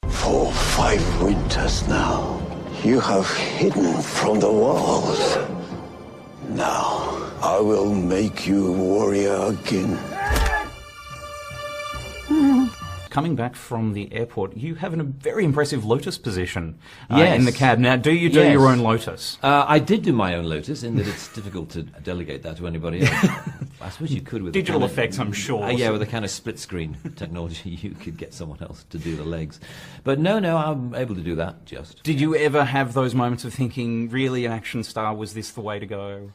For 5 winters now, you have hidden from the walls. Now, I will make you warrior again. Coming back from the airport, you have a very impressive lotus position Yes. in the cab. Now, do you do Yes. your own lotus? I did do my own lotus, in that it's difficult to delegate that to anybody else. I suppose you could with Digital the kind effects, I'm sure. Yeah, with the kind of split-screen technology, you could get someone else to do the legs. But no, I'm able to do that, just. Did you ever have those moments of thinking, really, an action star, was this the way to go?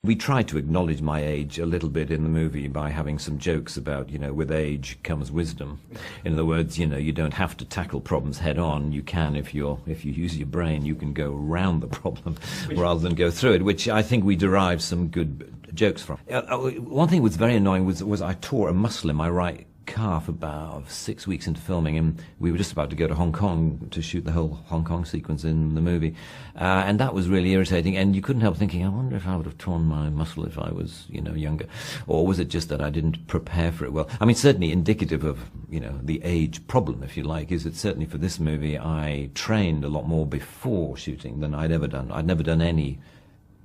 We tried to acknowledge my age a little bit in the movie by having some jokes about, with age comes wisdom. In other words, you don't have to tackle problems head on. You can, if you use your brain, you can go around the problem rather than go through it, which I think we derived some good jokes from. One thing that was very annoying was I tore a muscle in my right calf about 6 weeks into filming, and we were just about to go to Hong Kong to shoot the whole Hong Kong sequence in the movie, and that was really irritating, and you couldn't help thinking, I wonder if I would have torn my muscle if I was younger, or was it just that I didn't prepare for it well? I mean, certainly indicative of the age problem, if you like, is that certainly for this movie I trained a lot more before shooting than I'd ever done. I'd never done any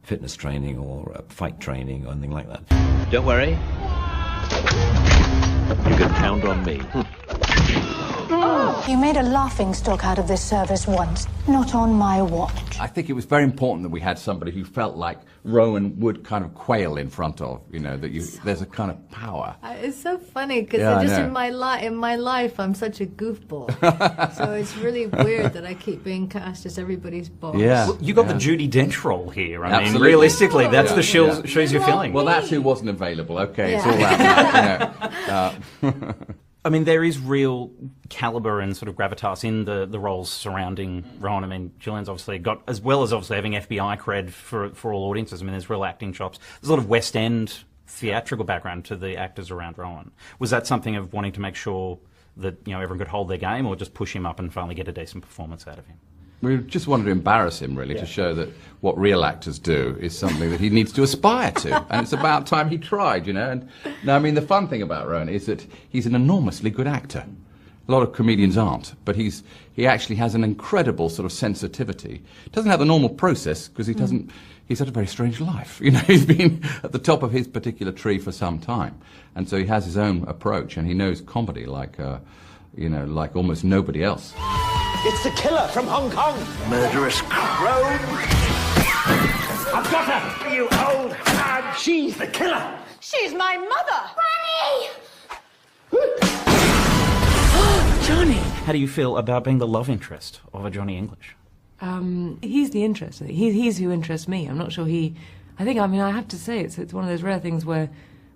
fitness training or fight training or anything like that. Don't worry. You can count on me. You made a laughingstock out of this service once, not on my watch. I think it was very important that we had somebody who felt like Rowan would kind of quail in front of, there's a kind of power. It's so funny because in my life I'm such a goofball. So it's really weird that I keep being cast as everybody's boss. Yeah. Well, you got the Judi Dench role here. I mean, Absolutely. realistically, that's the shoes you're filling. Well, that's who wasn't available. Okay, it's all that. I mean, there is real calibre and sort of gravitas in the roles surrounding Rowan. I mean, Gillian's obviously got, as well as obviously having FBI cred for all audiences. I mean, there's real acting chops. There's a lot of West End theatrical background to the actors around Rowan. Was that something of wanting to make sure that everyone could hold their game, or just push him up and finally get a decent performance out of him? We just wanted to embarrass him, really, to show that what real actors do is something that he needs to aspire to. And it's about time he tried, And no, I mean, the fun thing about Rowan is that he's an enormously good actor. A lot of comedians aren't, but he actually has an incredible sort of sensitivity. Doesn't have the normal process, because he's had a very strange life. He's been at the top of his particular tree for some time. And so he has his own approach, and he knows comedy like almost nobody else. It's the killer from Hong Kong. Murderous crone. I've got her, you old hag. She's the killer. She's my mother! Granny! Johnny! How do you feel about being the love interest of a Johnny English? He's the interest. He's who interests me. I'm not sure I have to say, it's one of those rare things where,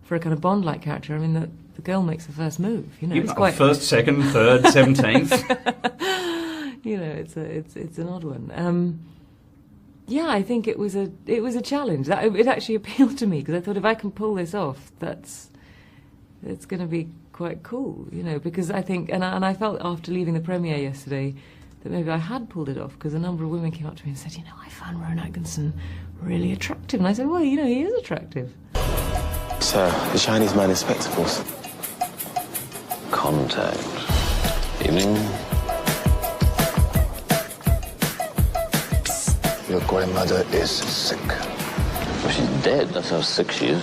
for a kind of Bond-like character, the girl makes the first move. It's quite first, second, third, 17th. It's an odd one. I think it was a challenge. It actually appealed to me, because I thought, if I can pull this off, it's going to be quite cool, because I think, and I felt after leaving the premiere yesterday that maybe I had pulled it off, because a number of women came up to me and said, I found Rowan Atkinson really attractive. And I said, well, he is attractive. Sir, the Chinese man in spectacles. Contact. Evening. Your grandmother is sick. Well, she's dead. That's how sick she is.